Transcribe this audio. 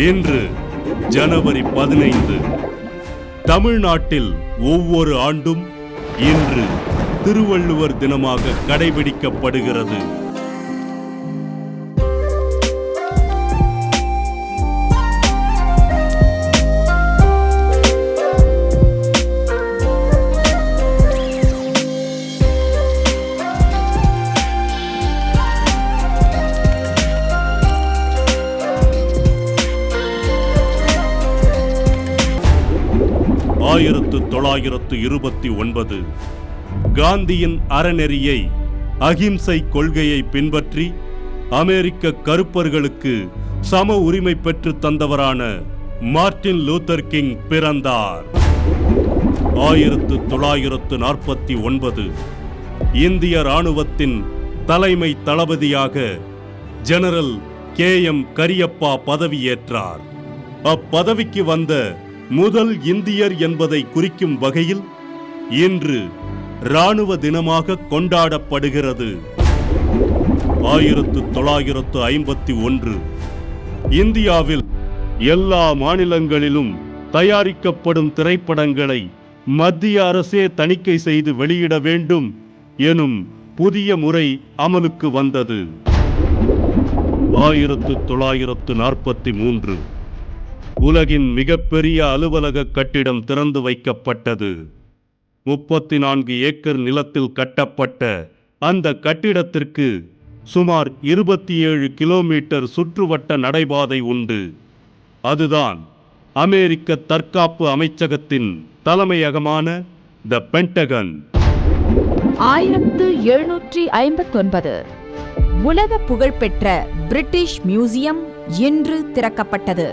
இன்று ஜனவரி 15. தமிழ்நாட்டில் ஒவ்வொரு ஆண்டும் இன்று திருவள்ளுவர் தினமாக கடைபிடிக்கப்படுகிறது. ஆயிரத்து 1929 காந்தியின் அறநெறியை, அகிம்சை கொள்கையை பின்பற்றி அமெரிக்க கருப்பர்களுக்கு சம உரிமை பெற்று தந்தவரான மார்ட்டின் லூதர் கிங் பிறந்தார். 1949 இந்திய இராணுவத்தின் தலைமை தளபதியாக ஜெனரல் KM கரியப்பா பதவியேற்றார். அப்பதவிக்கு வந்த முதல் இந்தியர் என்பதை குறிக்கும் வகையில் இன்று இராணுவ தினமாக கொண்டாடப்படுகிறது. 1951 இந்தியாவில் எல்லா மாநிலங்களிலும் தயாரிக்கப்படும் திரைப்படங்களை மத்திய அரசே தணிக்கை செய்து வெளியிட வேண்டும் எனும் புதிய முறை அமலுக்கு வந்தது. 1943 உலகின் மிகப்பெரிய அலுவலக கட்டிடம் திறந்து வைக்கப்பட்டது. 34 ஏக்கர் நிலத்தில் கட்டப்பட்ட அந்த கட்டிடத்திற்கு சுமார் 27 கிலோமீட்டர் சுற்றுவட்ட நடைபாதை உண்டு. அதுதான் அமெரிக்க தற்காப்பு அமைச்சகத்தின் தலைமையகமான தி பென்டகன். 1759 உலக புகழ்பெற்ற பிரிட்டிஷ் மியூசியம் இன்று திறக்கப்பட்டது.